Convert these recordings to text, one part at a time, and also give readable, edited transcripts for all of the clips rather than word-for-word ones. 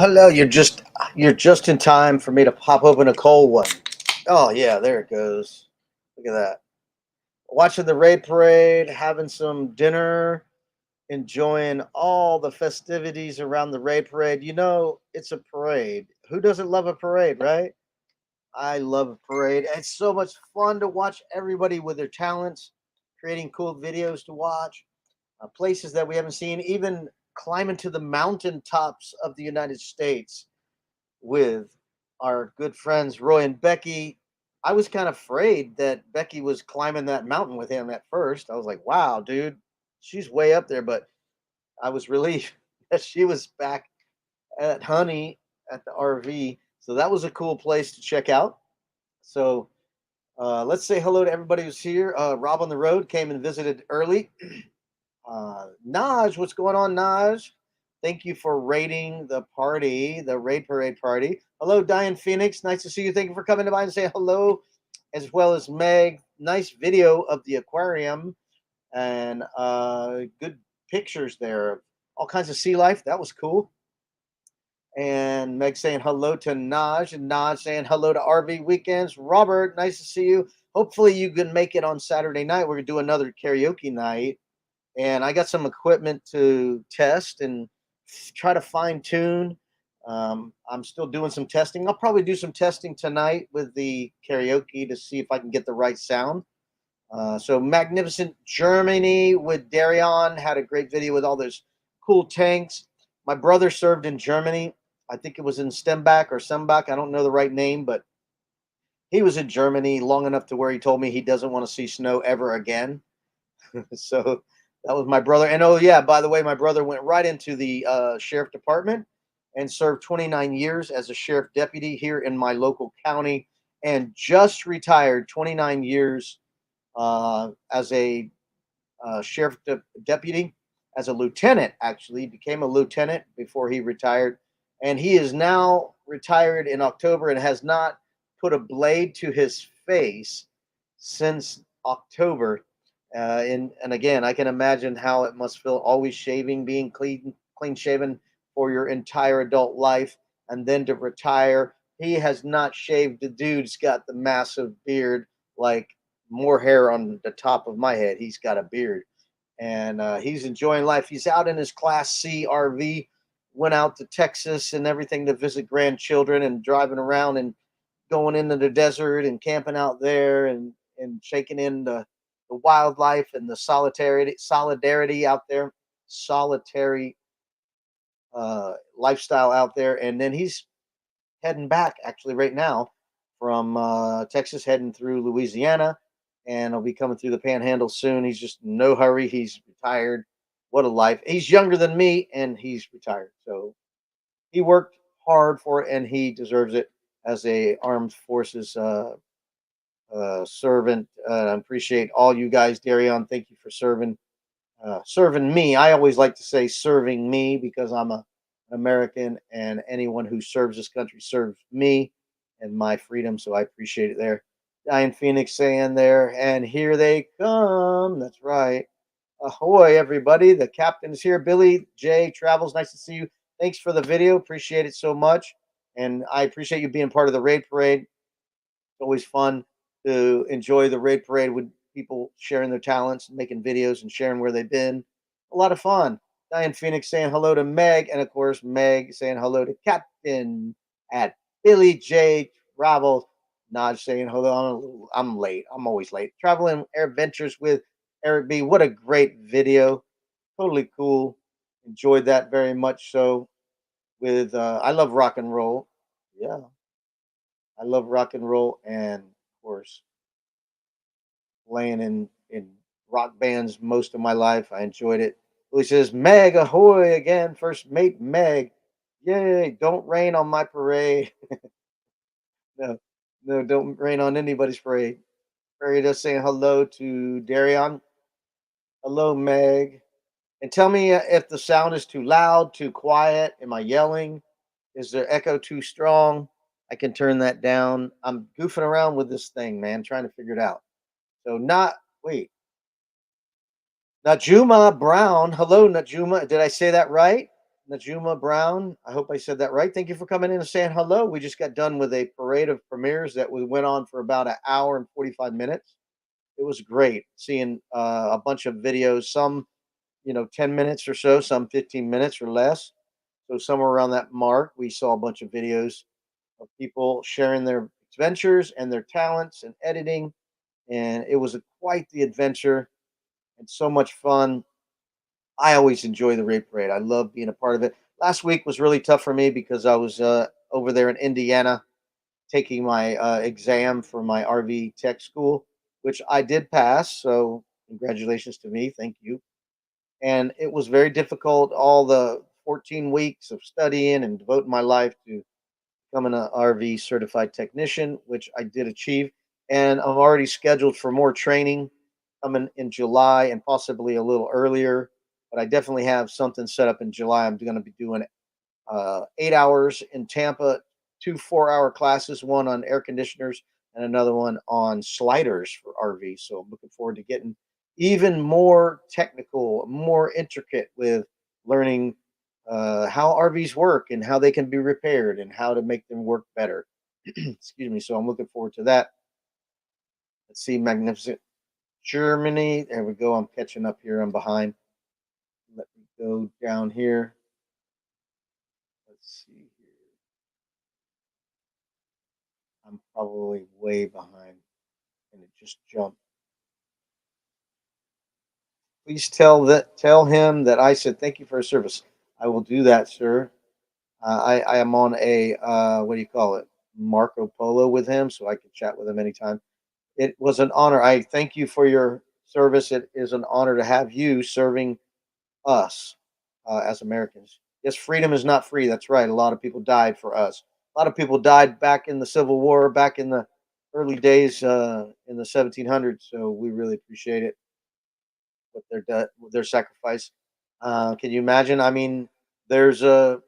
hello. You're just in time for me to pop open a cold one. Oh yeah, there it goes. Look at that. Watching the raid parade, having some dinner, enjoying all the festivities around the raid parade. It's a parade. Who doesn't love a parade, right? I love a parade. It's so much fun to watch everybody with their talents, creating cool videos to watch, places that we haven't seen, even climbing to the mountaintops of the United States with our good friends Roy and Becky. I was kind of afraid that Becky was climbing that mountain with him at first. I was like, wow, dude, she's way up there. But I was relieved that she was back at Honey at the RV. So that was a cool place to check out. So let's say hello to everybody who's here. Rob on the road came and visited early. Naj, what's going on, Naj? Thank you for raiding the party, the raid parade party. Hello, Diane Phoenix. Nice to see you. Thank you for coming by and say hello, as well as Meg. Nice video of the aquarium and good pictures there. All kinds of sea life. That was cool. And Meg saying hello to Naj, and Naj saying hello to RV Weekends. Robert, nice to see you. Hopefully, you can make it on Saturday night. We're going to do another karaoke night and I got some equipment to test and try to fine tune. I'm still doing some testing. I'll probably do some testing tonight with the karaoke to see if I can get the right sound. So Magnificent Germany with Darion had a great video with all those cool tanks. My brother served in Germany. I think it was in Stembach or Sembach. I don't know the right name, but he was in Germany long enough to where he told me he doesn't want to see snow ever again. So that was my brother. And oh yeah, by the way, my brother went right into the sheriff department and served 29 years as a sheriff deputy here in my local county, and just retired 29 years as a sheriff deputy, as a lieutenant. Actually, became a lieutenant before he retired, and he is now retired in October and has not put a blade to his face since October. And again, I can imagine how it must feel always shaving, being clean shaven for your entire adult life, and then to retire. He has not shaved. The dude's got the massive beard, like more hair on the top of my head. He's got a beard, and he's enjoying life. He's out in his Class C RV. Went out to Texas and everything to visit grandchildren and driving around and going into the desert and camping out there and shaking in the wildlife and the solidarity out there, solitary lifestyle out there. And then he's heading back actually right now from Texas, heading through Louisiana, and he'll be coming through the Panhandle soon. He's just in no hurry. He's retired. What a life! He's younger than me, and he's retired. So he worked hard for it, and he deserves it as a armed forces servant. I appreciate all you guys, Darion. Thank you for serving me. I always like to say serving me because I'm a American, and anyone who serves this country serves me and my freedom. So I appreciate it there. Diane Phoenix saying there, and here they come. That's right. Ahoy, everybody. The captain is here. Billy J Travels. Nice to see you. Thanks for the video. Appreciate it so much. And I appreciate you being part of the raid parade. It's always fun to enjoy the raid parade with people sharing their talents, making videos, and sharing where they've been. A lot of fun. Diane Phoenix saying hello to Meg, and of course, Meg saying hello to Captain at Billy J Travels. Naj saying hello. I'm late. I'm always late. Traveling Adventures with Eric B. What a great video. Totally cool. Enjoyed that very much so. With I love rock and roll. Yeah, I love rock and roll, and of course, playing in rock bands most of my life. I enjoyed it. He says, Meg, ahoy again. First mate, Meg. Yay, don't rain on my parade. No, no, don't rain on anybody's parade. Prairie does saying hello to Darion. Hello, Meg. And tell me if the sound is too loud, too quiet. Am I yelling? Is there echo too strong? I can turn that down. I'm goofing around with this thing, man, trying to figure it out. So not wait. Najuma Brown. Hello, Najuma. Did I say that right? Najuma Brown. I hope I said that right. Thank you for coming in and saying hello. We just got done with a parade of premieres that we went on for about an hour and 45 minutes. It was great seeing a bunch of videos, some 10 minutes or so, some 15 minutes or less. So somewhere around that mark, we saw a bunch of videos of people sharing their adventures and their talents and editing, and it was quite the adventure and so much fun. I always enjoy the raid parade. I love being a part of it. Last week was really tough for me because I was over there in Indiana taking my exam for my RV tech school, which I did pass. So congratulations to me. Thank you. And it was very difficult. All the 14 weeks of studying and devoting my life to becoming an RV certified technician, which I did achieve. And I'm already scheduled for more training coming in July and possibly a little earlier. But I definitely have something set up in July. I'm going to be doing 8 hours in Tampa, two 4 hour classes, one on air conditioners and another one on sliders for RV. So I'm looking forward to getting even more technical, more intricate with learning how RVs work and how they can be repaired and how to make them work better. Excuse me. So I'm looking forward to that. Let's see, magnificent Germany. There we go. I'm catching up here. I'm behind. Let me go down here. Let's see here. I'm probably way behind and it just jumped. Please tell him that I said thank you for his service. I will do that, sir. I am on a what do you call it? Marco Polo with him, so I can chat with him anytime. It was an honor. I thank you for your service. It is an honor to have you serving us as Americans. Yes, freedom is not free. That's right. A lot of people died for us. A lot of people died back in the Civil War, back in the early days in the 1700s. So we really appreciate it, with their sacrifice. Can you imagine? I mean, there's a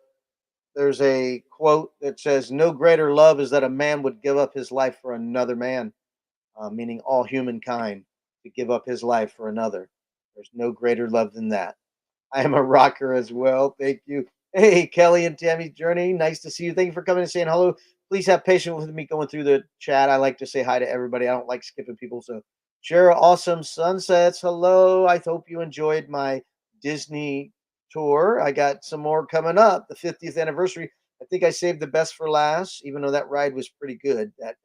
there's a quote that says, "No greater love is that a man would give up his life for another man," meaning all humankind to give up his life for another. There's no greater love than that. I am a rocker as well. Thank you. Hey, Kelly and Tammy's Journey. Nice to see you. Thank you for coming and saying hello. Please have patience with me going through the chat. I like to say hi to everybody. I don't like skipping people. So, share awesome sunsets. Hello. I hope you enjoyed my Disney tour. I got some more coming up. The 50th anniversary. I think I saved the best for last, even though that ride was pretty good. That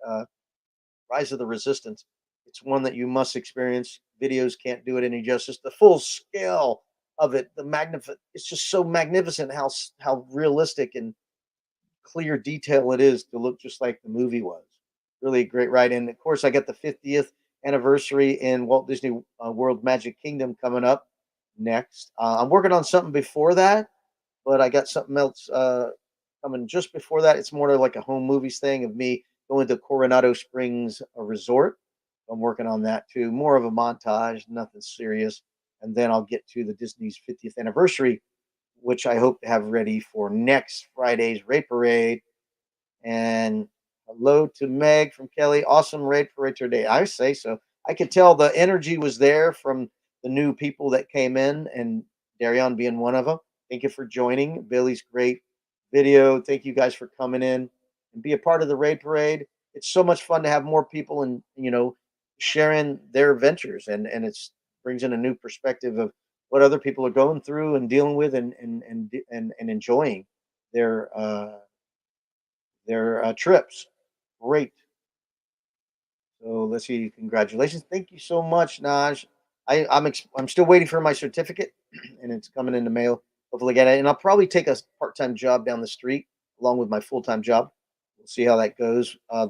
Rise of the Resistance. It's one that you must experience. Videos can't do it any justice. The full scale of it, the magnificent. It's just so magnificent how realistic and clear detail it is to look just like the movie was. Really a great ride. And of course, I got the 50th anniversary in Walt Disney World Magic Kingdom coming up next. I'm working on something before that, but I got something else coming just before that. It's more like a home movies thing of me going to Coronado Springs Resort. I'm working on that too. More of a montage, nothing serious. And then I'll get to the Disney's 50th anniversary, which I hope to have ready for next Friday's Raid Parade. And hello to Meg from Kelly. Awesome Raid Parade today. I say so. I could tell the energy was there from the new people that came in, and Darion being one of them. Thank you for joining. Billy's great video. Thank you guys for coming in and be a part of the Raid Parade. It's so much fun to have more people and sharing their adventures, and it's brings in a new perspective of what other people are going through and dealing with, and enjoying their trips. Great. So let's see. Congratulations. Thank you so much, Naj. I'm still waiting for my certificate, and it's coming in the mail. Hopefully, get it. And I'll probably take a part-time job down the street along with my full-time job. We'll see how that goes. I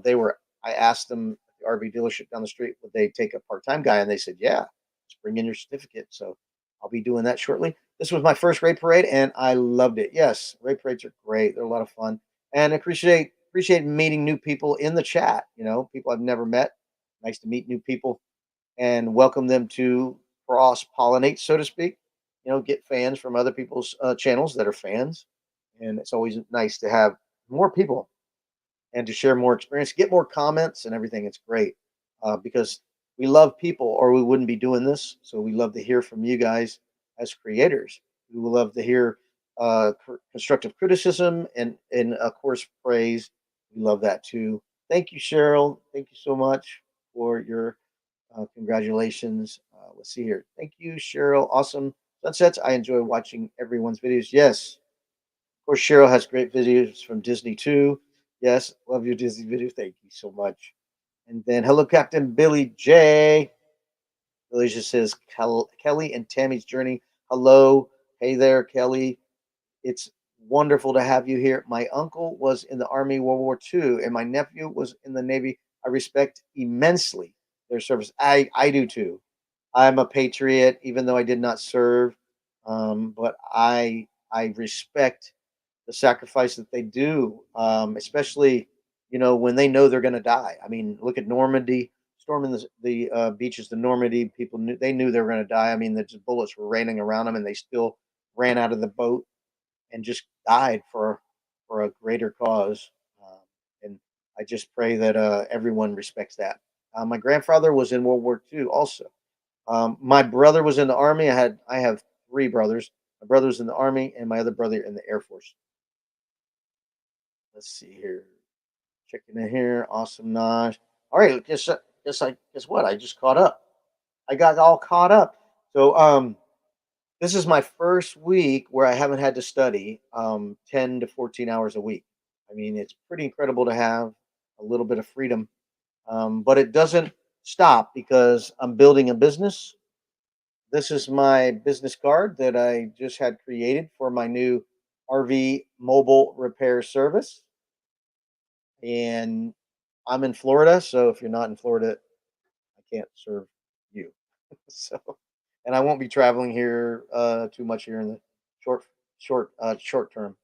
asked them at the RV dealership down the street, would they take a part-time guy, and they said, yeah, just bring in your certificate. So I'll be doing that shortly. This was my first raid parade, and I loved it. Yes, raid parades are great. They're a lot of fun, and appreciate meeting new people in the chat. People I've never met. Nice to meet new people and welcome them to cross pollinate, so to speak. Get fans from other people's channels that are fans, and it's always nice to have more people and to share more experience, get more comments and everything. It's great because we love people, or we wouldn't be doing this. So we love to hear from you guys as creators. We would love to hear constructive criticism, and of course praise. We love that too. Thank you, Cheryl. Thank you so much for your congratulations. Let's see here. Thank you, Cheryl. Awesome sunsets. I enjoy watching everyone's videos. Yes, of course, Cheryl has great videos from Disney too. Yes, love your Disney videos. Thank you so much. And then, hello, Captain Billy J. Billy just says, Kelly and Tammy's journey. Hello. Hey there, Kelly. It's wonderful to have you here. My uncle was in the Army World War II, and my nephew was in the Navy. I respect immensely their service. I do too. I'm a patriot, even though I did not serve. But I respect the sacrifice that they do, especially when they know they're going to die. I mean, look at Normandy, storming the beaches of Normandy. People knew they knew they were going to die. I mean, the bullets were raining around them, and they still ran out of the boat and just died for a greater cause. And I just pray that everyone respects that. My grandfather was in World War II also. My brother was in the army. I have three brothers. My brother's in the army, and my other brother in the Air Force. Let's see here. Checking in here. Awesome, Naj. All right. Guess what? I just caught up. I got all caught up. So this is my first week where I haven't had to study 10 to 14 hours a week. I mean, it's pretty incredible to have a little bit of freedom, but it doesn't stop because I'm building a business. This is my business card that I just had created for my new RV mobile repair service. And I'm in Florida, so if you're not in Florida, I can't serve you. So, and I won't be traveling here too much here in the short short term.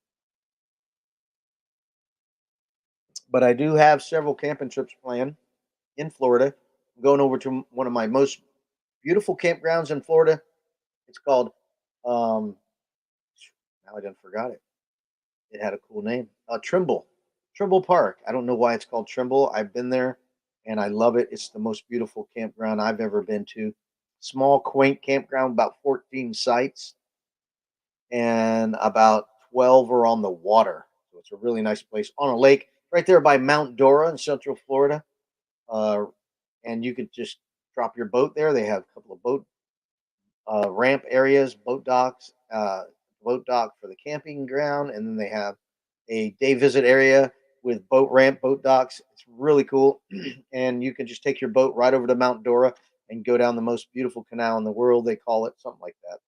But I do have several camping trips planned in Florida. I'm going over to one of my most beautiful campgrounds in Florida. It's called um now I done forgot it. It had a cool name. Trimble Park. I don't know why it's called Trimble. I've been there and I love it. It's the most beautiful campground I've ever been to. Small, quaint campground, about 14 sites, and about 12 are on the water. So it's a really nice place on a lake right there by Mount Dora in Central Florida. Uh, and you could just drop your boat there. They have a couple of boat ramp areas, boat dock for the camping ground, and then they have a day visit area with boat ramp, boat docks. It's really cool, and you can just take your boat right over to Mount Dora and go down the most beautiful canal in the world. They call it something like that.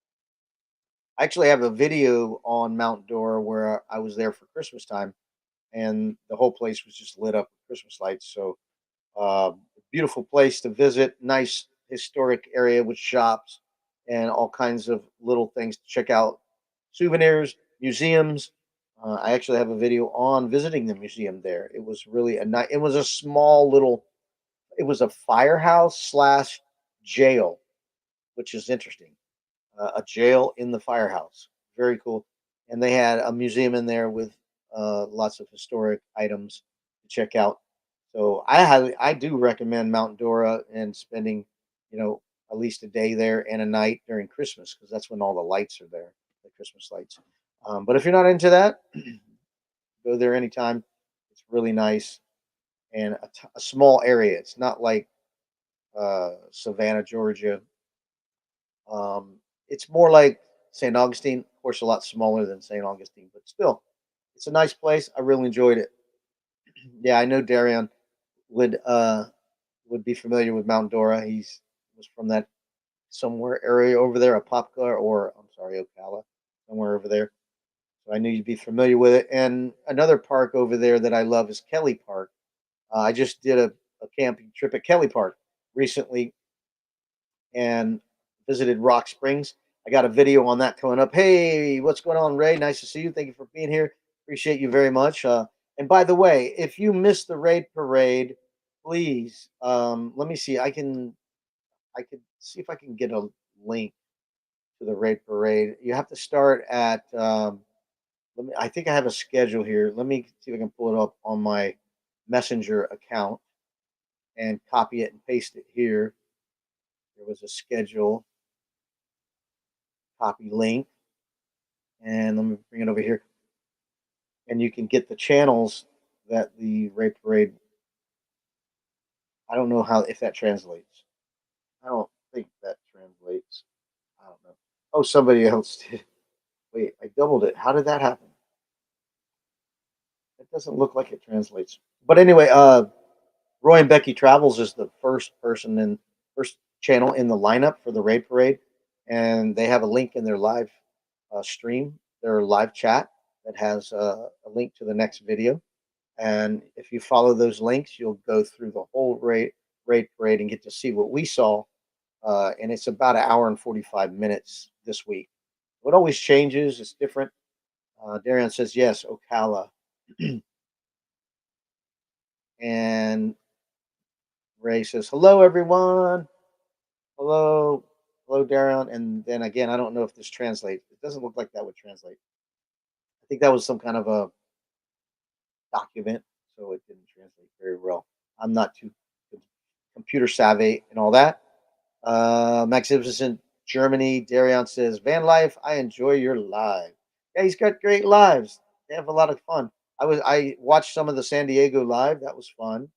I actually have a video on Mount Dora where I was there for Christmas time, and the whole place was just lit up with Christmas lights. So, uh, beautiful place to visit. Nice historic area with shops and all kinds of little things to check out. Souvenirs, museums. I actually have a video on visiting the museum there. It was really a nice. It was a small little. It was a firehouse slash jail, which is interesting. A jail in the firehouse. Very cool. And they had a museum in there with lots of historic items to check out. So I do recommend Mount Dora and spending, at least a day there and a night during Christmas because that's when all the lights are there, the Christmas lights. But if you're not into that, go there anytime. It's really nice and a small area. It's not like Savannah, Georgia. It's more like St. Augustine, of course, a lot smaller than St. Augustine, but still, it's a nice place. I really enjoyed it. Yeah, I know Darian would uh would be familiar with Mount Dora. He's was from that somewhere area over there, Apopka, or I'm sorry, Ocala, somewhere over there. So I knew you'd be familiar with it. And another park over there that I love is Kelly Park. I just did a camping trip at Kelly Park recently, and visited Rock Springs. I got a video on that coming up. Hey, what's going on, Ray? Nice to see you. Thank you for being here. Appreciate you very much. And by the way, if you missed the raid parade, please let me see. I could see if I can get a link to the raid parade. You have to start at. Let me. I think I have a schedule here. Let me see if I can pull it up on my Messenger account and copy it and paste it here. There was a schedule. Copy link. And let me bring it over here. And you can get the channels that the Raid Parade. I don't know how if that translates. I don't think that translates. I don't know. Oh, somebody else did. Wait, I doubled it. How did that happen? It doesn't look like it translates. But anyway, Roy and Becky Travels is the first channel in the lineup for the Raid Parade, and they have a link in their live stream, their live chat that has a link to the next video. And if you follow those links, you'll go through the whole raid parade and get to see what we saw. And it's about an hour and 45 minutes this week. It always changes. It's different. Darian says yes, Ocala, and Ray says hello, everyone. Hello, hello, Darian. And then again, I don't know if this translates. It doesn't look like that would translate. I think that was some kind of a document, so it didn't translate very well. I'm not too computer savvy and all that. Max Ibsen, Germany. Darion says, Van Life, I enjoy your live. Yeah, he's got great lives. They have a lot of fun. I watched some of the San Diego live. That was fun.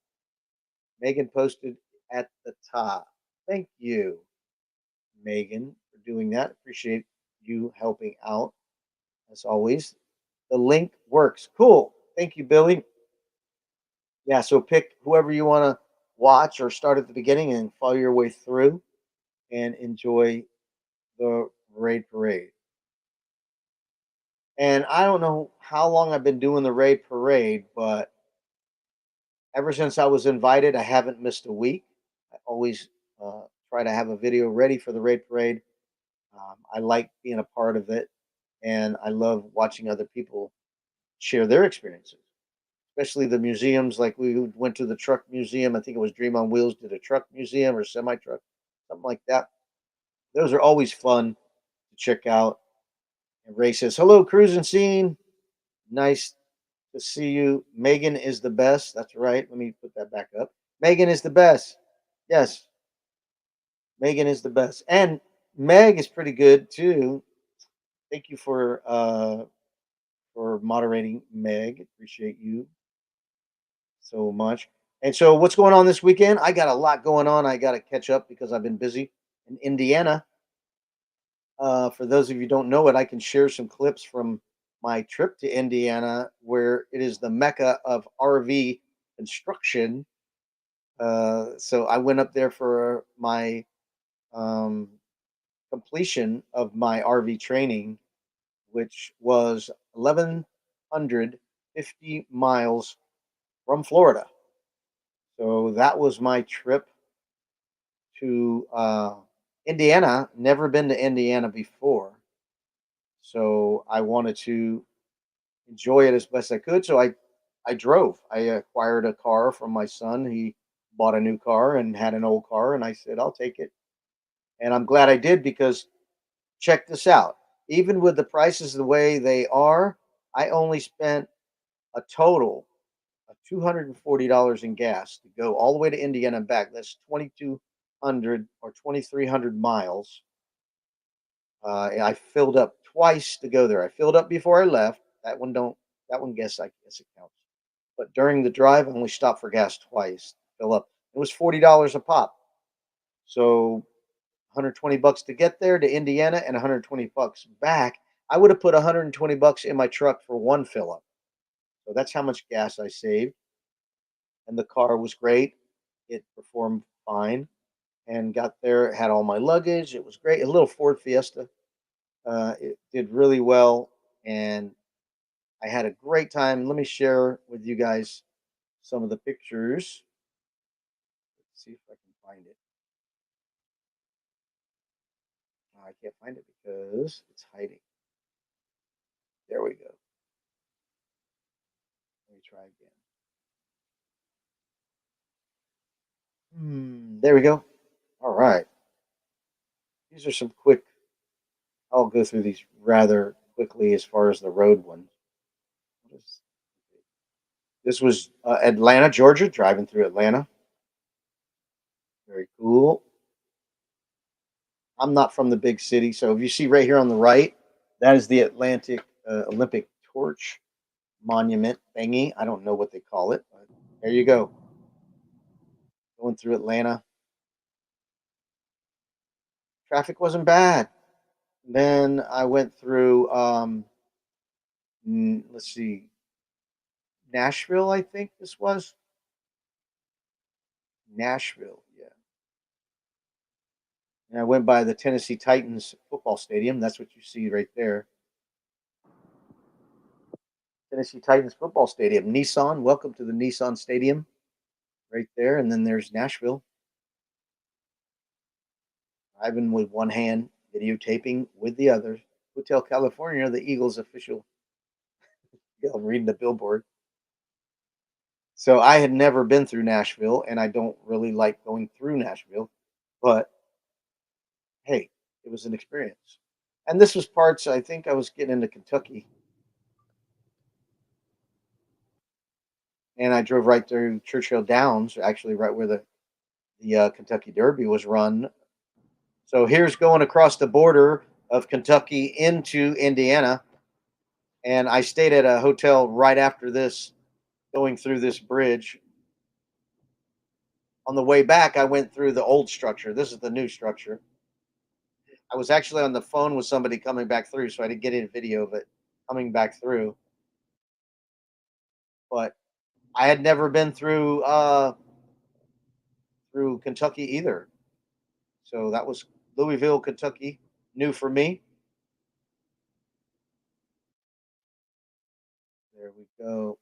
Megan posted at the top. Thank you, Megan, for doing that. Appreciate you helping out as always. The link works. Cool. Thank you, Billy. Yeah, so pick whoever you want to watch or start at the beginning and follow your way through and enjoy the Raid Parade. And I don't know how long I've been doing the Raid Parade, but ever since I was invited, I haven't missed a week. I always try to have a video ready for the Raid Parade. I like being a part of it, and I love watching other people share their experiences, especially the museums. Like we went to the truck museum. I think it was Dream on Wheels did a truck museum or semi truck, something like that. Those are always fun to check out. And Ray says, "Hello, cruising scene. Nice to see you. Megan is the best." That's right. Let me put that back up. Megan is the best. Yes, Megan is the best. And Meg is pretty good too. Thank you for moderating, Meg. Appreciate you so much. And so what's going on this weekend? I got a lot going on. I got to catch up because I've been busy in Indiana. For those of you who don't know it, I can share some clips from my trip to Indiana, where it is the mecca of RV construction. So I went up there for my um, completion of my RV training, which was 1,150 miles from Florida. So that was my trip to Indiana. Never been to Indiana before. So I wanted to enjoy it as best I could. So I drove. I acquired a car from my son. He bought a new car and had an old car, and I said I'll take it. And I'm glad I did because check this out. Even with the prices the way they are, I only spent a total of $240 in gas to go all the way to Indiana and back. That's 2,200 or 2,300 miles. I filled up twice to go there. I filled up before I left. That one don't. That one I guess it counts. But during the drive, I only stopped for gas twice. Fill up. It was $40 a pop. So 120 bucks to get there to Indiana and 120 bucks back. I would have put 120 bucks in my truck for one fill up. So that's how much gas I saved. And the car was great. It performed fine and got there, had all my luggage. It was great. A little Ford Fiesta. It did really well. And I had a great time. Let me share with you guys some of the pictures. Let's see if I can find it. I can't find it because it's hiding. There we go. Let me try again. There we go. All right. These are some quick. I'll go through these rather quickly as far as the road ones. This was Atlanta, Georgia, driving through Atlanta. Very cool. I'm not from the big city, so if you see right here on the right, That is the Atlantic Olympic Torch Monument thingy. I don't know what they call it, but there you go. Going through Atlanta. Traffic wasn't bad. Then I went through, let's see, Nashville, I think this was. Nashville, yeah. And I went by the Tennessee Titans football stadium. That's what you see right there. Tennessee Titans football stadium. Nissan, welcome to the Nissan Stadium right there. And then there's Nashville. Driving with one hand, videotaping with the other. Hotel California, the Eagles official. I'm reading the billboard. So I had never been through Nashville, and I don't really like going through Nashville, but hey, it was an experience. And this was parts, I think I was getting into Kentucky, and I drove right through Churchill Downs, actually right where the Kentucky Derby was run. So here's going across the border of Kentucky into Indiana, and I stayed at a hotel right after this, going through this bridge. On the way back, I went through the old structure. This is the new structure. I was actually on the phone with somebody coming back through, so I didn't get any video of it coming back through. But I had never been through Kentucky either, so that was Louisville, Kentucky, new for me. There we go.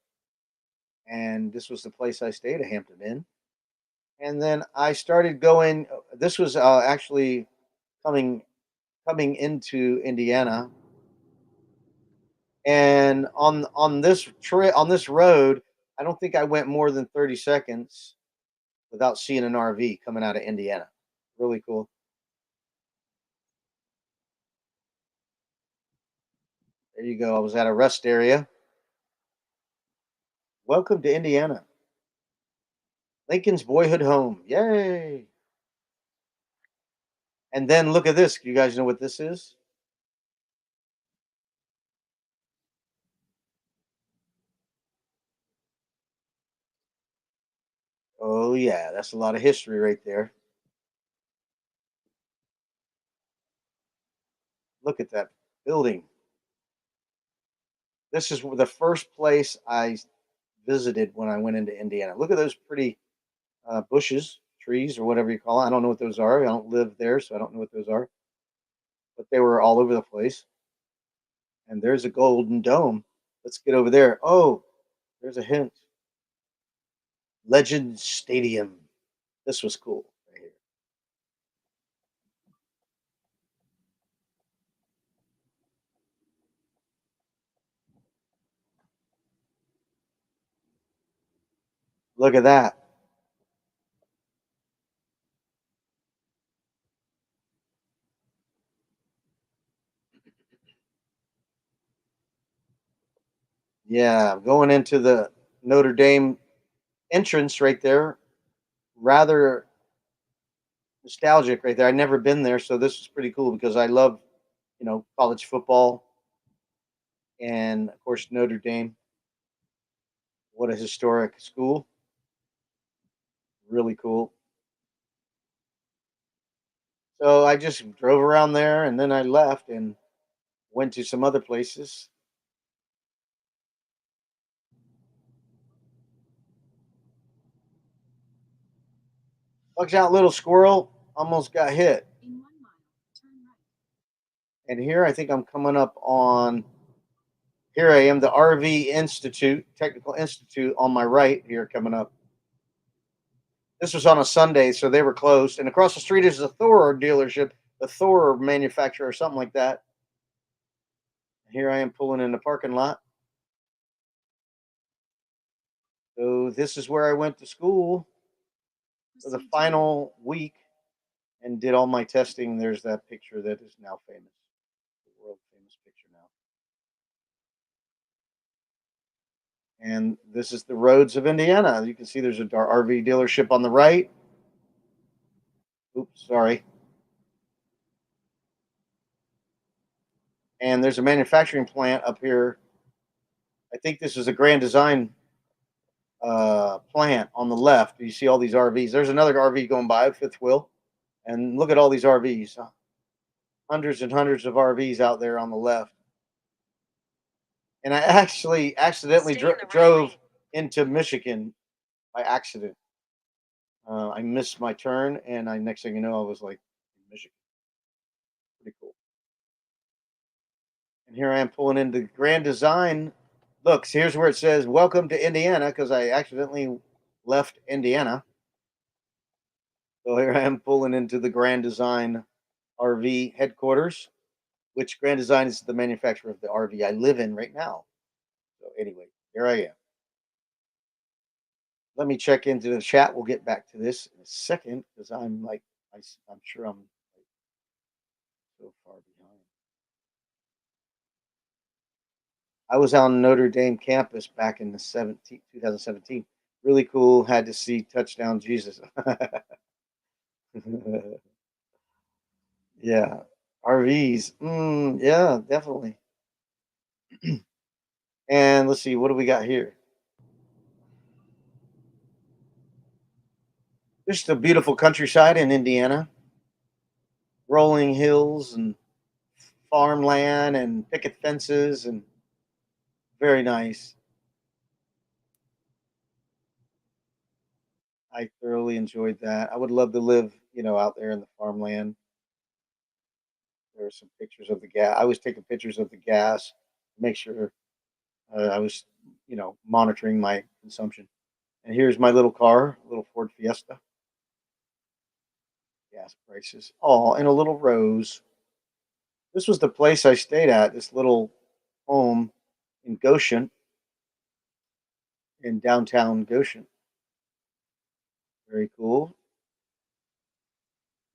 And this was the place I stayed, a Hampton Inn. And then I started going. This was actually coming coming into Indiana, and on this trip on this road, I don't think I went more than 30 seconds without seeing an RV coming out of Indiana. Really cool. There you go. I was at a rest area. Welcome to Indiana, Lincoln's boyhood home. Yay! And then look at this. You guys know what this is? Oh yeah, that's a lot of history right there. Look at that building. This is the first place I visited when I went into Indiana. Look at those pretty bushes, trees, or whatever you call it. I don't know what those are. I don't live there, so I don't know what those are. But they were all over the place. And there's a golden dome. Let's get over there. Oh, there's a hint. Legend Stadium. This was cool right here. Look at that. Yeah, going into the Notre Dame entrance right there. Rather nostalgic right there. I'd never been there, so this is pretty cool because I love, college football and of course Notre Dame. What a historic school. Really cool. So I just drove around there and then I left and went to some other places. Watch out, little squirrel. Almost got hit. And here I think I'm coming up on, here I am, the RV Institute, Technical Institute on my right here coming up. This was on a Sunday, so they were closed. And across the street is a Thor dealership, the Thor manufacturer or something like that. Here I am pulling in the parking lot. So this is where I went to school for the final week and did all my testing. There's that picture that is now famous, the world famous picture now. And this is the roads of Indiana. You can see there's a RV dealership on the right. Oops, sorry. And there's a manufacturing plant up here. I think this is a Grand Design plant on the left. You see all these RVs. There's another RV going by, fifth wheel, and look at all these RVs. Hundreds and hundreds of RVs out there on the left. And I actually accidentally drove into Michigan by accident. I missed my turn, and I next thing you know, I was like in Michigan. Pretty cool. And here I am pulling into Grand Design. Look, here's where it says "Welcome to Indiana" because I accidentally left Indiana. So here I am pulling into the Grand Design RV headquarters, which Grand Design is the manufacturer of the RV I live in right now. So anyway, here I am. Let me check into the chat. We'll get back to this in a second because I'm like, I'm sure I'm like so far behind. I was on Notre Dame campus back in the 2017. Really cool. Had to see touchdown Jesus. Yeah. RVs. Yeah, definitely. And let's see, what do we got here? Just a beautiful countryside in Indiana, rolling hills and farmland and picket fences and very nice. I thoroughly enjoyed that. I would love to live, out there in the farmland. There are some pictures of the gas. I was taking pictures of the gas, make sure I was, monitoring my consumption. And here's my little car, little Ford Fiesta. Gas prices, all in a little rose. This was the place I stayed at. This little home in Goshen, in downtown Goshen. Very cool.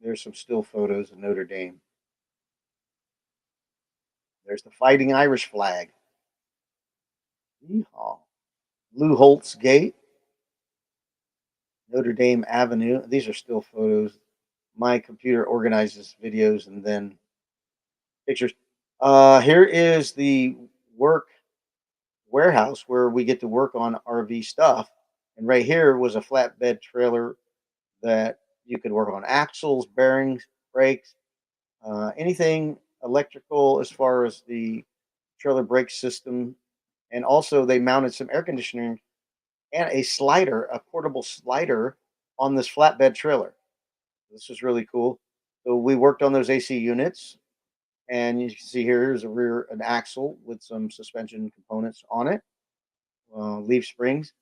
There's some still photos of Notre Dame. There's the Fighting Irish flag. Yeehaw. Lou Holtz Gate, Notre Dame Avenue. These are still photos. My computer organizes videos and then pictures. Here is the work warehouse where we get to work on RV stuff. And right here was a flatbed trailer that you could work on axles, bearings, brakes, anything electrical as far as the trailer brake system. And also, they mounted some air conditioning and a slider, a portable slider on this flatbed trailer. This is really cool. So we worked on those AC units, and you can see here's an axle with some suspension components on it, leaf springs.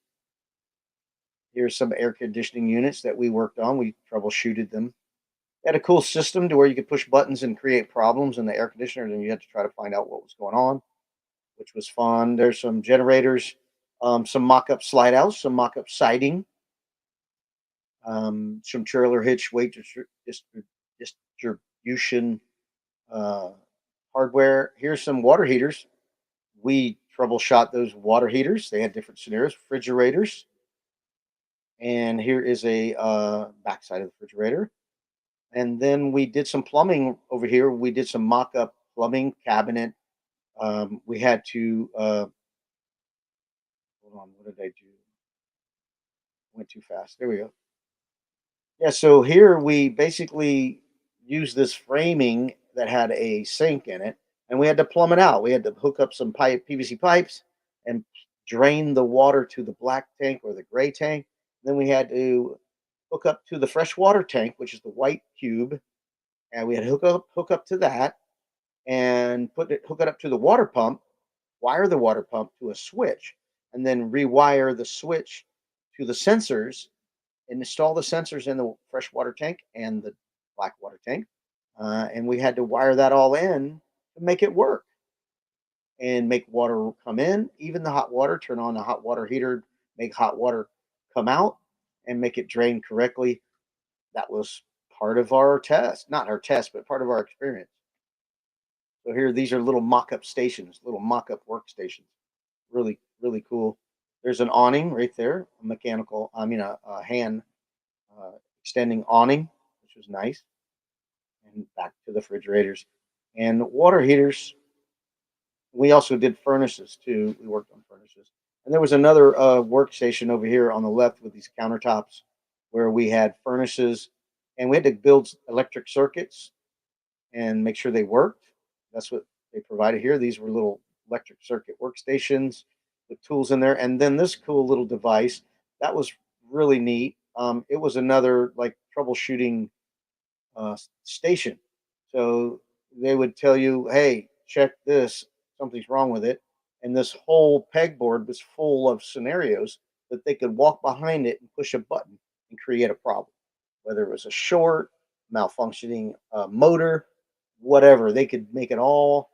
Here's some air conditioning units that we worked on. We troubleshooted them. They had a cool system to where you could push buttons and create problems in the air conditioner, and you had to try to find out what was going on, which was fun. There's some generators, some mock-up slide outs, some mock-up siding, some trailer hitch weight distribution uh, hardware. Here's some water heaters. We troubleshot those water heaters. They had different scenarios, refrigerators, and here is a backside of the refrigerator. And then we did some plumbing over here. We did some mock-up plumbing cabinet. We had to hold on. What did I do? Went too fast. There we go. Yeah. So here we basically used this framing that had a sink in it, and we had to plumb it out. We had to hook up some PVC pipes and drain the water to the black tank or the gray tank. Then we had to hook up to the fresh water tank, which is the white cube, and we had to hook up to that and hook it up to the water pump, wire the water pump to a switch, and then rewire the switch to the sensors and install the sensors in the freshwater tank and the black water tank. And we had to wire that all in to make it work and make water come in, even the hot water, turn on the hot water heater, make hot water come out, and make it drain correctly. That was part of our test, not our test, but part of our experience. So here, these are little mock-up stations, little mock-up workstations. Really, really cool. There's an awning right there, a mechanical, a hand uh, extending awning, which was nice. And back to the refrigerators and water heaters. We also did furnaces too. We worked on furnaces. And there was another workstation over here on the left with these countertops where we had furnaces and we had to build electric circuits and make sure they worked. That's what they provided here. These were little electric circuit workstations with tools in there. And then this cool little device that was really neat. It was another like troubleshooting station. So they would tell you, hey, check this, something's wrong with it. And this whole pegboard was full of scenarios that they could walk behind it and push a button and create a problem, whether it was a short, malfunctioning motor, whatever. They could make it all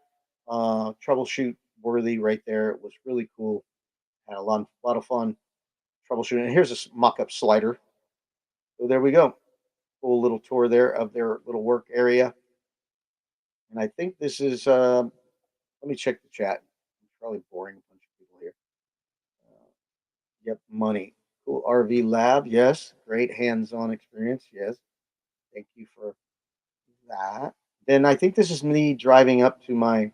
troubleshoot worthy right there. It was really cool. Had a lot of fun troubleshooting. And here's a mock up slider. So there we go. Cool little tour there of their little work area. And I think this is, let me check the chat. It's probably boring a bunch of people here. Uh, yep, money. Cool RV lab. Yes. Great hands on experience. Yes. Thank you for that. Then I think this is me driving up to my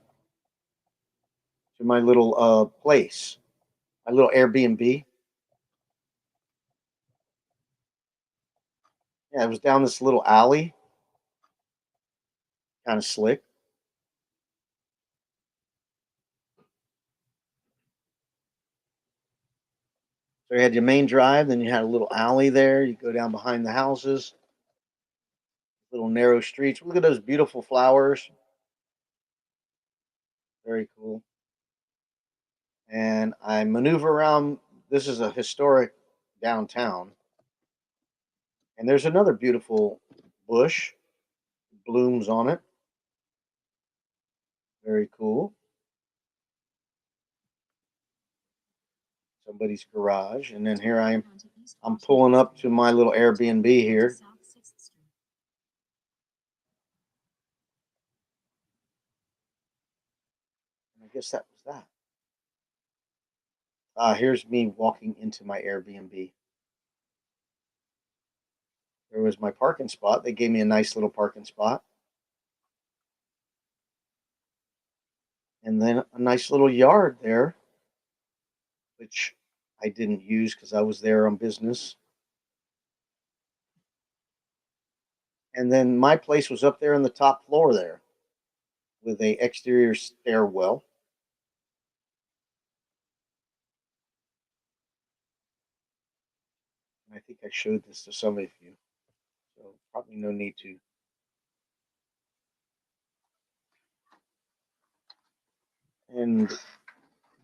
little place, my little Airbnb. Yeah, it was down this little alley, kind of slick. So you had your main drive, then you had a little alley there. You go down behind the houses, little narrow streets. Look at those beautiful flowers. Very cool. And I maneuver around. This is a historic downtown, and there's another beautiful bush, blooms on it. Very cool. Somebody's garage, and then here I am. I'm pulling up to my little Airbnb here. And I guess that was that. Here's me walking into my Airbnb. There was my parking spot. They gave me a nice little parking spot. And then a nice little yard there, which I didn't use because I was there on business. And then my place was up there on the top floor there with a exterior stairwell. And I think I showed this to some of you, so probably no need to. And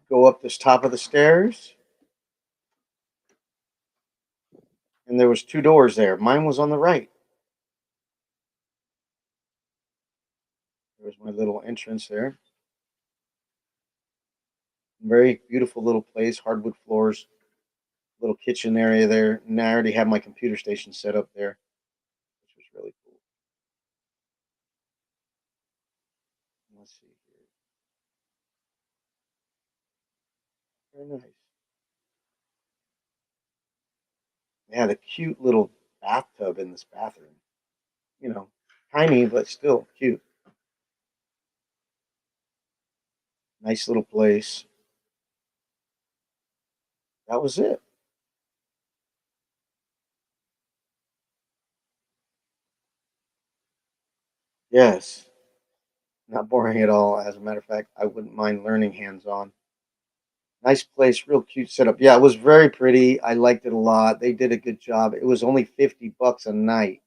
go up this top of the stairs, and there was two doors there. Mine was on the right. There was my little entrance there. Very beautiful little place, hardwood floors, little kitchen area there. And I already have my computer station set up there, which was really cool. Let's see here. Very nice. They had a cute little bathtub in this bathroom. You know, tiny but still cute. Nice little place. That was it. Yes, not boring at all. As a matter of fact, I wouldn't mind learning hands on. Nice place, real cute setup. Yeah, it was very pretty. I liked it a lot. They did a good job. It was only $50 a night.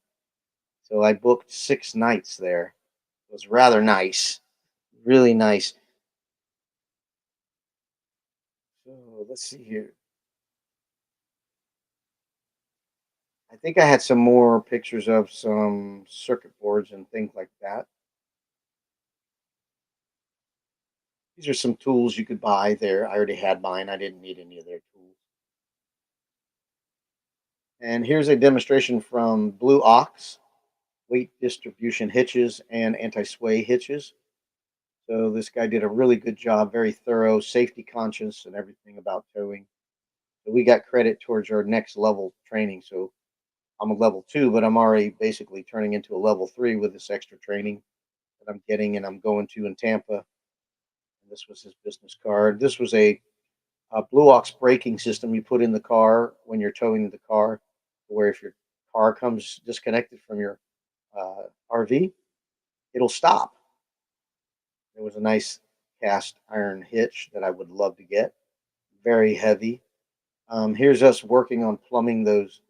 So I booked 6 nights there. It was rather nice. Really nice. So let's see here. I think I had some more pictures of some circuit boards and things like that. These are some tools you could buy there. I already had mine. I didn't need any of their tools. And here's a demonstration from Blue Ox weight distribution hitches and anti-sway hitches. So this guy did a really good job, very thorough, safety conscious, and everything about towing. So we got credit towards our next level training. So I'm a level 2, but I'm already basically turning into a level 3 with this extra training that I'm getting, and I'm going to in Tampa This was his business card. This was a Blue Ox braking system you put in the car when you're towing the car, where if your car comes disconnected from your RV, it'll stop. It was a nice cast iron hitch that I would love to get. Very heavy. Here's us working on plumbing those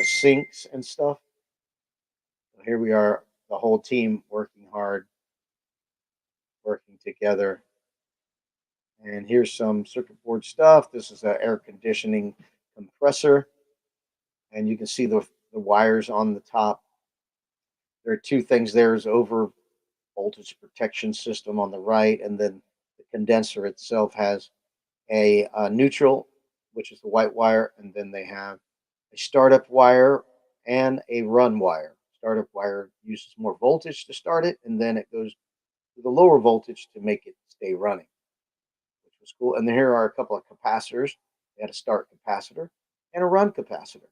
sinks and stuff. So here we are, the whole team working hard, working together. And here's some circuit board stuff. This is an air conditioning compressor, and you can see the wires on the top. There are two things. There's over voltage protection system on the right, and then the condenser itself has a neutral, which is the white wire, and then they have a startup wire and a run wire. Startup wire uses more voltage to start it, and then it goes to the lower voltage to make it stay running, which was cool. And here are a couple of capacitors. We had a start capacitor and a run capacitor.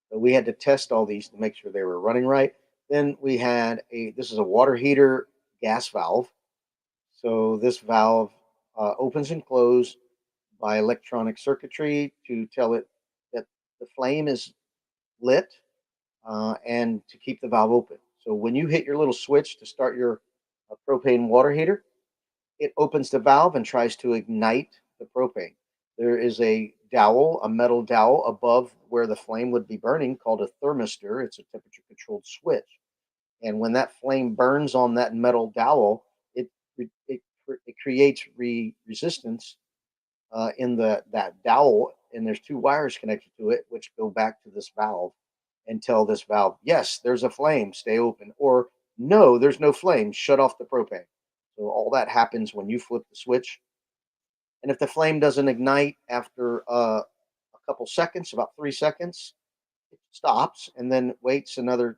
So we had to test all these to make sure they were running right. Then we had this is a water heater gas valve. So this valve opens and closes by electronic circuitry to tell it that the flame is lit and to keep the valve open. So when you hit your little switch to start your propane water heater, it opens the valve and tries to ignite the propane. There is a dowel, a metal dowel above where the flame would be burning called a thermistor. It's a temperature controlled switch. And when that flame burns on that metal dowel, it it, it creates resistance in that dowel, and there's two wires connected to it, which go back to this valve and tell this valve, yes, there's a flame, stay open, or no, there's no flame, shut off the propane. So all that happens when you flip the switch. And if the flame doesn't ignite after a couple seconds, about 3 seconds, it stops and then waits another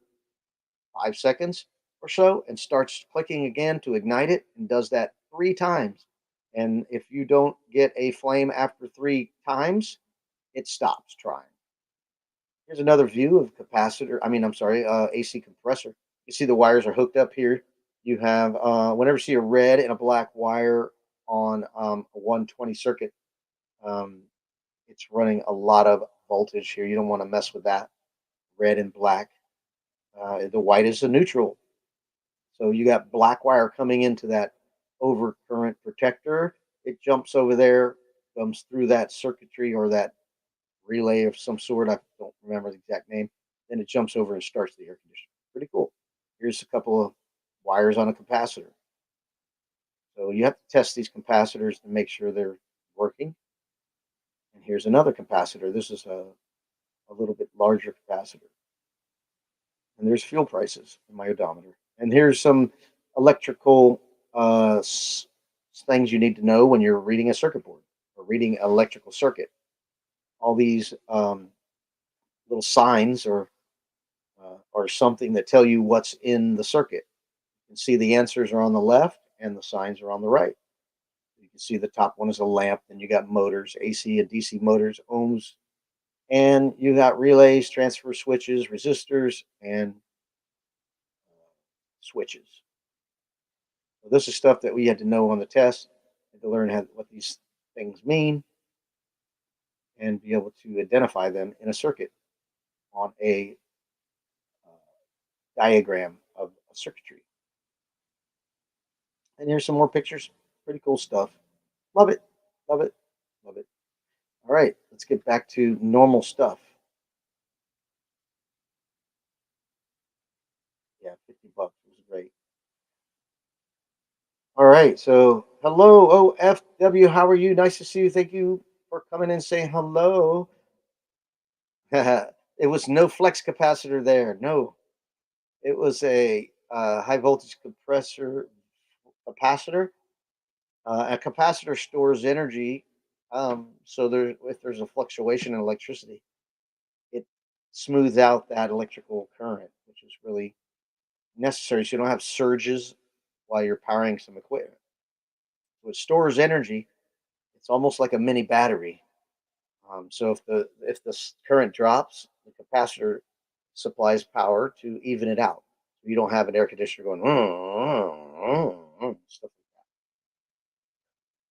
5 seconds or so and starts clicking again to ignite it and does that 3 times. And if you don't get a flame after 3 times, it stops trying. Here's another view of capacitor. I'm sorry, AC compressor. You see the wires are hooked up here. You have, whenever you see a red and a black wire on a 120 circuit, um, it's running a lot of voltage here. You don't want to mess with that. Red and black. The white is the neutral. So you got black wire coming into that overcurrent protector. It jumps over there, comes through that circuitry or that relay of some sort. I don't remember the exact name. Then it jumps over and starts the air conditioner. Pretty cool. Here's a couple of wires on a capacitor. So you have to test these capacitors to make sure they're working. And here's another capacitor. This is a little bit larger capacitor. And there's fuel prices in my odometer. And here's some electrical things you need to know when you're reading a circuit board or reading an electrical circuit. All these little signs or something that tell you what's in the circuit. You can see the answers are on the left and the signs are on the right. You can see the top one is a lamp, then you got motors, AC and DC motors, ohms, and you got relays, transfer switches, resistors, and switches. So this is stuff that we had to know on the test and to learn what these things mean and be able to identify them in a circuit on a diagram of a circuitry. And here's some more pictures. Pretty cool stuff. Love it. Love it. Love it. All right, let's get back to normal stuff. Yeah, $50 was great. All right, so hello, OFW. How are you? Nice to see you. Thank you for coming and saying hello. It was no flex capacitor there. No, it was a high voltage compressor capacitor. A capacitor stores energy, so if there's a fluctuation in electricity, it smooths out that electrical current, which is really necessary, so you don't have surges while you're powering some equipment. So it stores energy. It's almost like a mini battery. So if the current drops, the capacitor supplies power to even it out. So you don't have an air conditioner going stuff like that.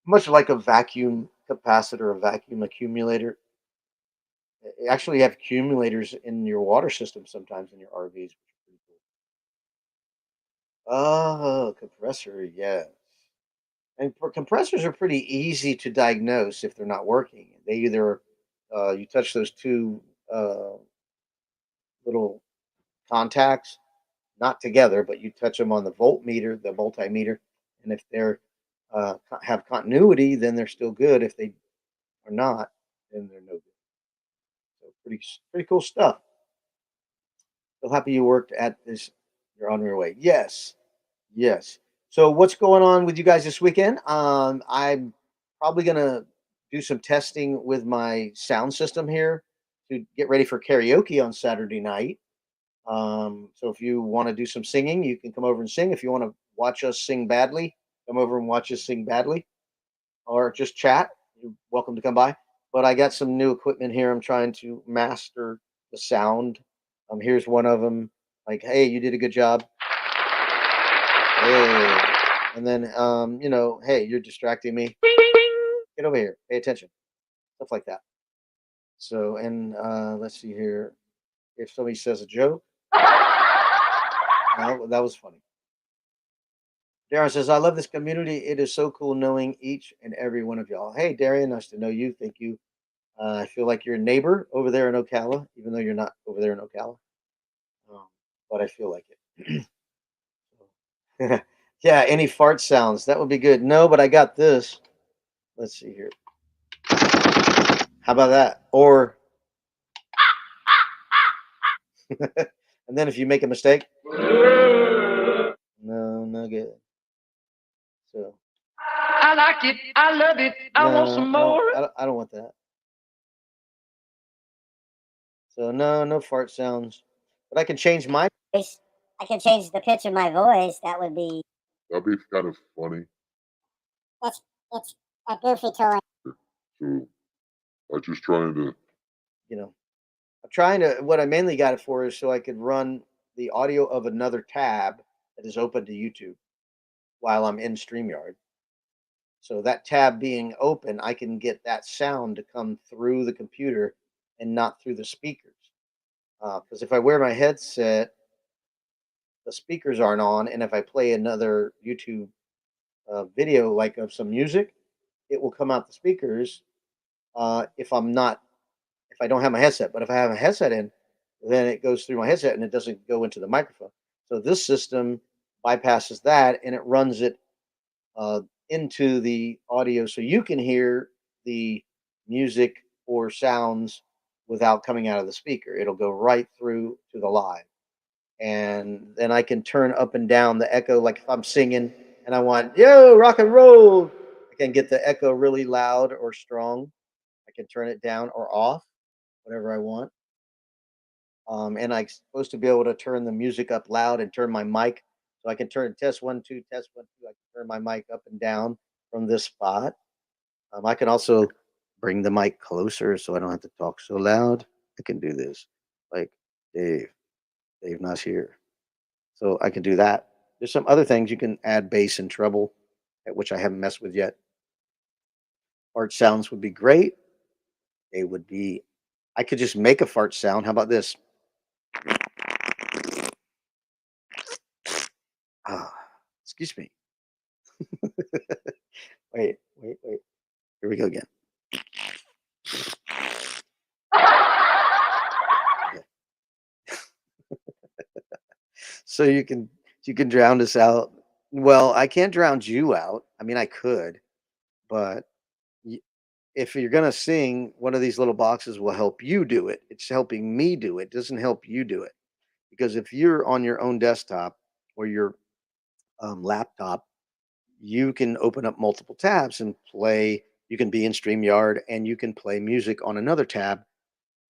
much like a vacuum capacitor, a vacuum accumulator. Actually, you have accumulators in your water system sometimes in your RVs, which are pretty cool. Oh, compressor, yes. And compressors are pretty easy to diagnose if they're not working. They either you touch those two uh, little contacts, not together, but you touch them on the voltmeter, the multimeter, and if they're have continuity, then they're still good. If they are not, then they're no good. So pretty cool stuff. So happy you worked at this. You're on your way. Yes, yes. So what's going on with you guys this weekend? I'm probably gonna do some testing with my sound system here to get ready for karaoke on Saturday night. So if you want to do some singing, you can come over and sing. If you want to watch us sing badly, come over and watch us sing badly, or just chat. You're welcome to come by. But I got some new equipment here. I'm trying to master the sound. Here's one of them. Like, hey, you did a good job. Hey, and then hey, you're distracting me. Get over here. Pay attention. Stuff like that. So, and let's see here. If somebody says a joke, that was funny. Darren says, I love this community. It is so cool knowing each and every one of y'all. Hey, Darian, nice to know you. Thank you. I feel like you're a neighbor over there in Ocala, even though you're not over there in Ocala. Um, but I feel like it. Yeah, any fart sounds. That would be good. No, but I got this. Let's see here. How about that? Or, and then if you make a mistake, no, no good. So, I like it. I love it. I want no, some more. I don't want that. So, no, no fart sounds. But I can change my voice. I can change the pitch of my voice. That'd be kind of funny. It's a goofy toy. So I'm just trying to. I'm trying to. What I mainly got it for is so I could run the audio of another tab that is open to YouTube while I'm in StreamYard. So that tab being open, I can get that sound to come through the computer and not through the speakers. Because if I wear my headset, the speakers aren't on, and if I play another YouTube video like of some music, it will come out the speakers. If I'm not, if I don't have my headset, but if I have a headset in, then it goes through my headset and it doesn't go into the microphone. So this system bypasses that and it runs it uh, into the audio so you can hear the music or sounds without coming out of the speaker. It'll go right through to the live. And then I can turn up and down the echo. Like if I'm singing and I want, yo, rock and roll, I can get the echo really loud or strong. I can turn it down or off, whatever I want. And I'm supposed to be able to turn the music up loud and turn my mic. So I can turn test one, two, test one, two. I can turn my mic up and down from this spot. I can also bring the mic closer so I don't have to talk so loud. I can do this like Dave not here. So I can do that. There's some other things you can add bass and treble, which I haven't messed with yet. Fart sounds would be great. They would be, I could just make a fart sound. How about this? Ah, excuse me. Wait. Here we go again. So you can drown us out. Well, I can't drown you out. I mean, I could, but y- if you're gonna sing, one of these little boxes will help you do it. It's helping me do it. Doesn't help you do it because if you're on your own desktop or your laptop, you can open up multiple tabs and play. You can be in StreamYard and you can play music on another tab,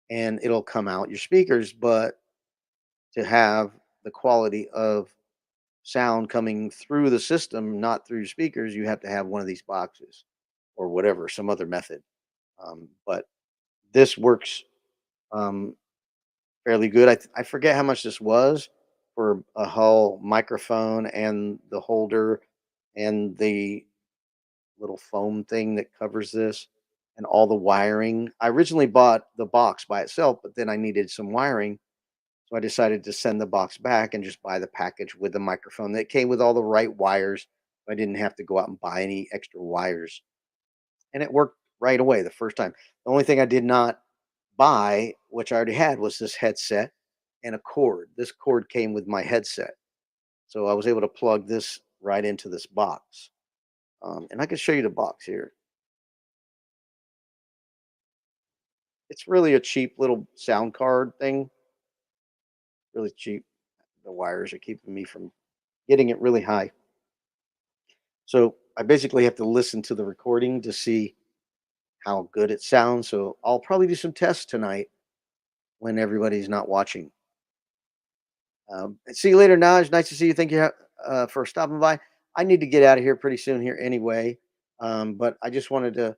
and it'll come out your speakers. But to have the quality of sound coming through the system, not through speakers, you have to have one of these boxes or whatever, some other method. But this works um, fairly good. I forget how much this was for a whole microphone and the holder and the little foam thing that covers this and all the wiring. I originally bought the box by itself, but then I needed some wiring. So I decided to send the box back and just buy the package with the microphone that came with all the right wires. I didn't have to go out and buy any extra wires. And it worked right away the first time. The only thing I did not buy, which I already had, was this headset and a cord. This cord came with my headset. So I was able to plug this right into this box. And I can show you the box here. It's really a cheap little sound card thing. Really cheap. The wires are keeping me from getting it really high. So I basically have to listen to the recording to see how good it sounds. So I'll probably do some tests tonight when everybody's not watching. See you later, Naj. Nice to see you. Thank you for stopping by. I need to get out of here pretty soon here anyway. But I just wanted to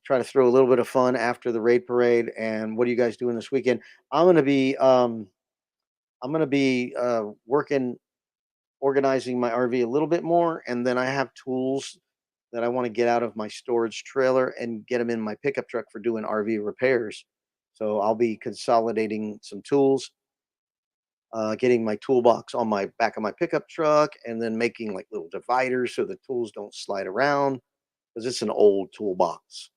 try to throw a little bit of fun after the raid parade. And what are you guys doing this weekend? I'm gonna be working, organizing my RV a little bit more, and then I have tools that I want to get out of my storage trailer and get them in my pickup truck for doing RV repairs. So I'll be consolidating some tools, getting my toolbox on my back of my pickup truck, and then making like little dividers so the tools don't slide around because it's an old toolbox,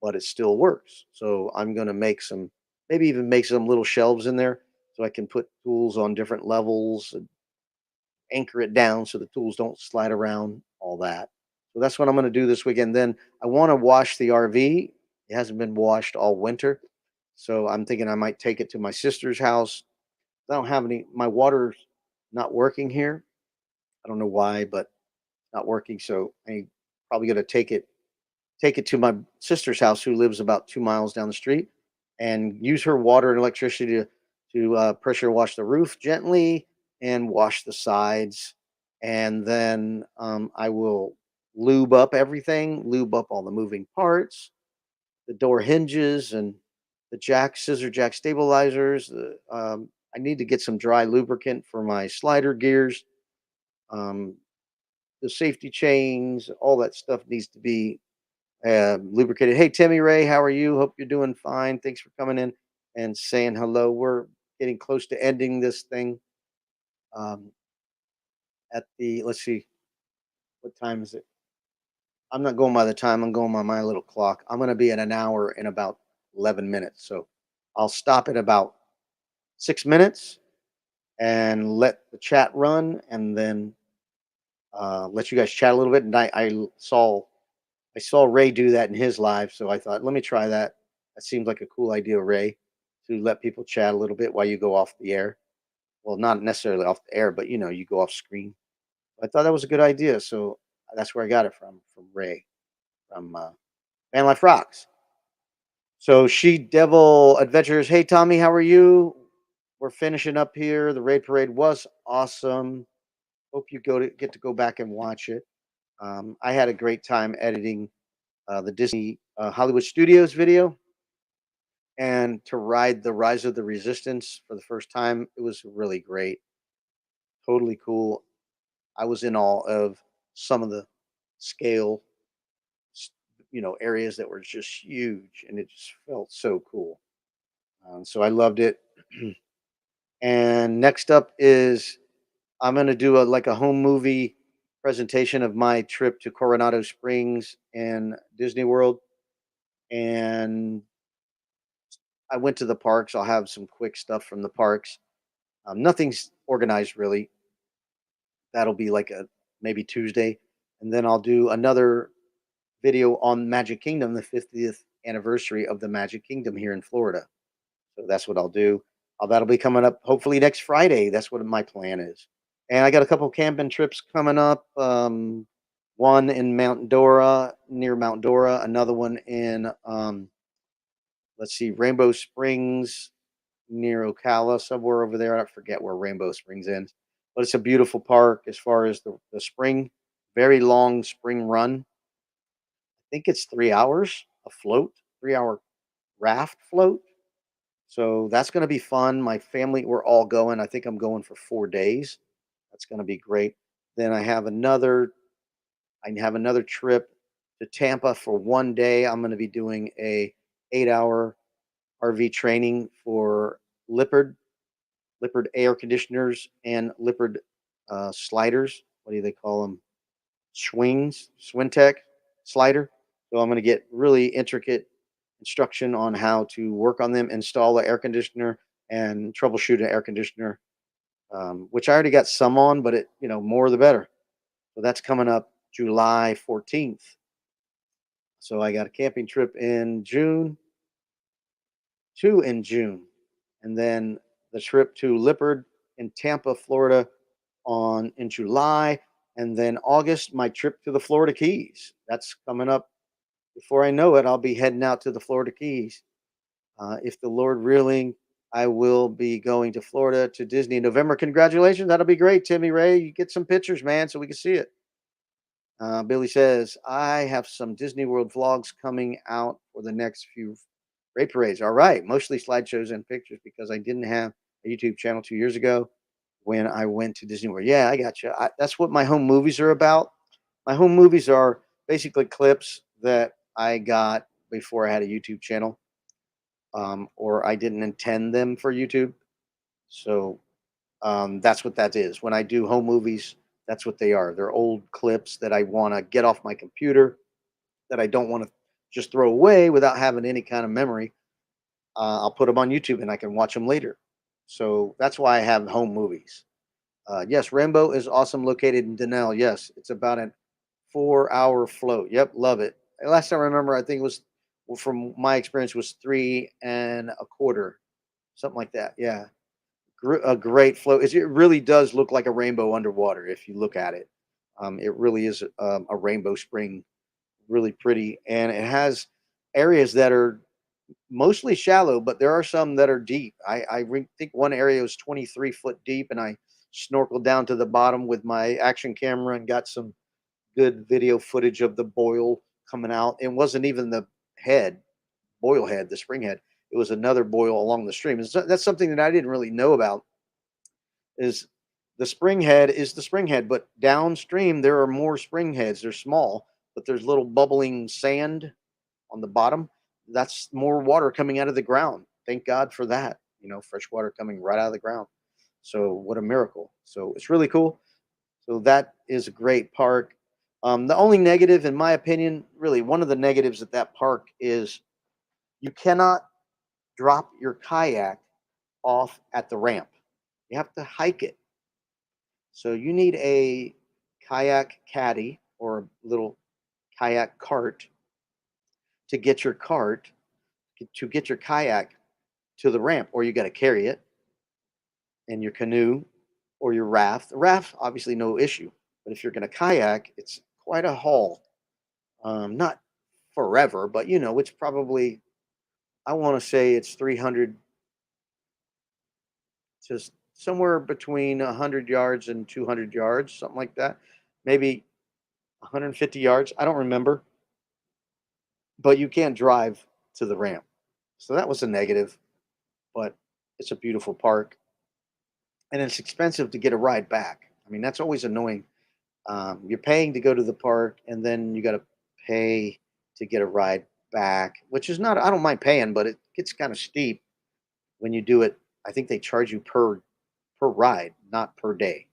but it still works. So I'm going to make some, maybe even make some little shelves in there so I can put tools on different levels and anchor it down so the tools don't slide around, all that. So that's what I'm going to do this weekend. Then I want to wash the RV. It hasn't been washed all winter. So I'm thinking I might take it to my sister's house. I don't have any, my water's not working here. I don't know why, but it's not working. So I'm probably going to take it to my sister's house, who lives about 2 miles down the street, and use her water and electricity to pressure wash the roof gently and wash the sides, and then I will lube up everything, lube up all the moving parts, the door hinges, and the scissor jack stabilizers. I need to get some dry lubricant for my slider gears. Um, the safety chains, all that stuff needs to be lubricated. Hey, Timmy Ray, how are you? Hope you're doing fine. Thanks for coming in and saying hello. We're getting close to ending this thing. Um, at the let's see, what time is it? I'm not going by the time. I'm going by my little clock. I'm going to be at an hour in about 11 minutes. So I'll stop at about 6 minutes and let the chat run, and then let you guys chat a little bit. And I saw Ray do that in his live, so I thought, let me try that. That seems like a cool idea, Ray, to let people chat a little bit while you go off the air. Well, not necessarily off the air, but you go off screen. I thought that was a good idea, so that's where I got it from Ray, from Van Life Rocks. So She Devil Adventures. Hey Tommy, how are you? We're finishing up here. The raid parade was awesome. Hope you get to go back and watch it. I had a great time editing the Disney Hollywood Studios video, and to ride the Rise of the Resistance for the first time. It was really great. Totally cool. I was in awe of some of the scale, areas that were just huge, and it just felt so cool. So I loved it. And next up is I'm going to do a home movie presentation of my trip to Coronado Springs and Disney World. And I went to the parks. I'll have some quick stuff from the parks. Nothing's organized really. That'll be like a maybe Tuesday, and then I'll do another video on Magic Kingdom, the 50th anniversary of the Magic Kingdom here in Florida. So that's what I'll do. That'll be coming up hopefully next Friday. That's what my plan is. And I got a couple camping trips coming up. One in Mount Dora, near Mount Dora. Another one in let's see, Rainbow Springs, near Ocala, somewhere over there. I forget where Rainbow Springs ends, but it's a beautiful park as far as the spring, very long spring run. I think it's 3 hours a float, 3 hour raft float. So that's going to be fun. My family, we're all going. I think I'm going for 4 days. That's going to be great. Then I have another trip to Tampa for one day. I'm going to be doing a 8-hour RV training for Lippard air conditioners and Lippard sliders. What do they call them? Swintech slider. So I'm going to get really intricate instruction on how to work on them, install the air conditioner, and troubleshoot an air conditioner, which I already got some on, but more the better. So that's coming up July 14th. So I got a camping trip in June, and then the trip to Lippard in Tampa, Florida in July, and then August, my trip to the Florida Keys. That's coming up. Before I know it, I'll be heading out to the Florida Keys. If the Lord willing, I will be going to Florida to Disney in November. Congratulations. That'll be great, Timmy Ray. You get some pictures, man, so we can see it. Billy says, I have some Disney World vlogs coming out for the next few raid parades. All right. Mostly slideshows and pictures because I didn't have a YouTube channel 2 years ago when I went to Disney World. Yeah, I got you. That's what my home movies are about. My home movies are basically clips that I got before I had a YouTube channel, or I didn't intend them for YouTube. So that's what that is. When I do home movies, that's what they are. They're old clips that I want to get off my computer, that I don't want to just throw away without having any kind of memory. I'll put them on YouTube and I can watch them later. So that's why I have home movies. Yes, Rainbow is awesome, located in Denell. Yes, it's about a 4-hour float. Yep, love it. Last time I remember, I think it was, from my experience, was 3.25, something like that. Yeah, a great float. It really does look like a rainbow underwater if you look at it. It really is a rainbow spring, really pretty, and it has areas that are mostly shallow, but there are some that are deep. I think one area was 23 foot deep, and I snorkeled down to the bottom with my action camera and got some good video footage of the boil coming out. It wasn't even the boil head, the spring head. It was another boil along the stream. That's something that I didn't really know about. Is the spring head is the spring head, but downstream there are more spring heads. They're small, but there's little bubbling sand on the bottom. That's more water coming out of the ground. Thank God for that. Fresh water coming right out of the ground. So what a miracle. So it's really cool. So that is a great park. The only negative, in my opinion, really one of the negatives at that park is you cannot drop your kayak off at the ramp. You have to hike it. So you need a kayak caddy or a little kayak cart to get your kayak to the ramp, or you got to carry it in your canoe or your raft. The raft, obviously, no issue. But if you're going to kayak, it's quite a haul. Not forever, but it's probably, I want to say it's 300, just somewhere between 100 yards and 200 yards, something like that. Maybe 150 yards. I don't remember. But you can't drive to the ramp. So that was a negative, but it's a beautiful park. And it's expensive to get a ride back. I mean, that's always annoying. You're paying to go to the park, and then you got to pay to get a ride back, which is not, I don't mind paying, but it gets kind of steep when you do it. I think they charge you per ride, not per day.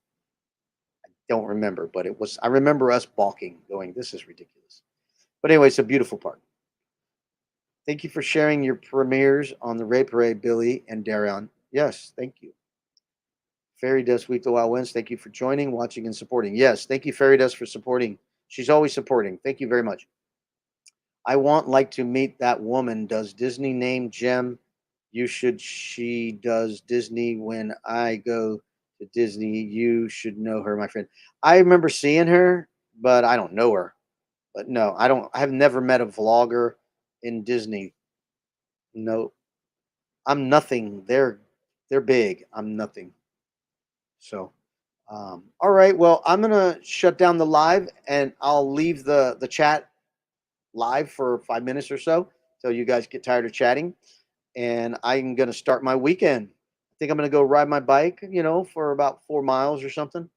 I don't remember, but I remember us balking, going, this is ridiculous. But anyway, it's a beautiful park. Thank you for sharing your premieres on the Raid Parade, Billy and Darion. Yes, thank you. Fairy Dust Week the Wild Winds, thank you for joining, watching, and supporting. Yes, thank you, Fairy Dust, for supporting. She's always supporting. Thank you very much. I want like to meet that woman. Does Disney name Jem? You should. She does Disney when I go to Disney. You should know her, my friend. I remember seeing her, but I don't know her. But no, I don't. I've never met a vlogger in Disney. No, I'm nothing. They're big. I'm nothing. So, all right. Well, I'm gonna shut down the live, and I'll leave the chat live for 5 minutes or so till you guys get tired of chatting. And I'm gonna start my weekend. I think I'm gonna go ride my bike, for about 4 miles or something,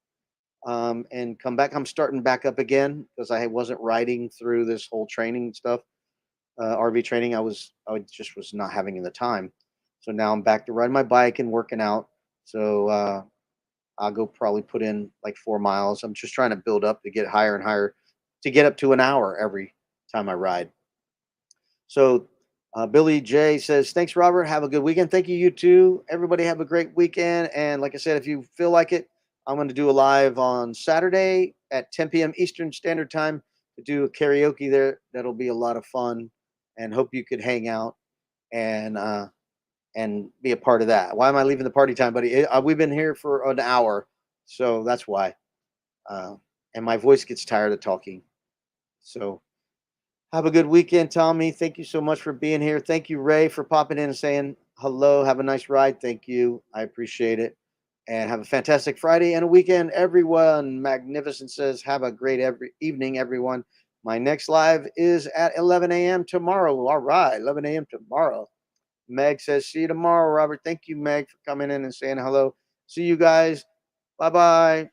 and come back. I'm starting back up again because I wasn't riding through this whole training stuff, RV training. I just was not having the time. So now I'm back to riding my bike and working out. So I'll go probably put in like 4 miles. I'm just trying to build up to get higher and higher to get up to an hour every time I ride. So Billy J says, thanks, Robert. Have a good weekend. Thank you, you too. Everybody have a great weekend. And like I said, if you feel like it, I'm going to do a live on Saturday at 10 p.m. Eastern Standard Time to do a karaoke there. That'll be a lot of fun, and hope you could hang out and be a part of that. Why am I leaving the party time, buddy? We've been here for an hour, so that's why. And my voice gets tired of talking. So have a good weekend, Tommy. Thank you so much for being here. Thank you, Ray, for popping in and saying hello. Have a nice ride. Thank you. I appreciate it. And have a fantastic Friday and a weekend, everyone. Magnificent says, have a great evening, everyone. My next live is at 11 a.m. tomorrow. All right, 11 a.m. tomorrow. Meg says, see you tomorrow, Robert. Thank you, Meg, for coming in and saying hello. See you guys. Bye-bye.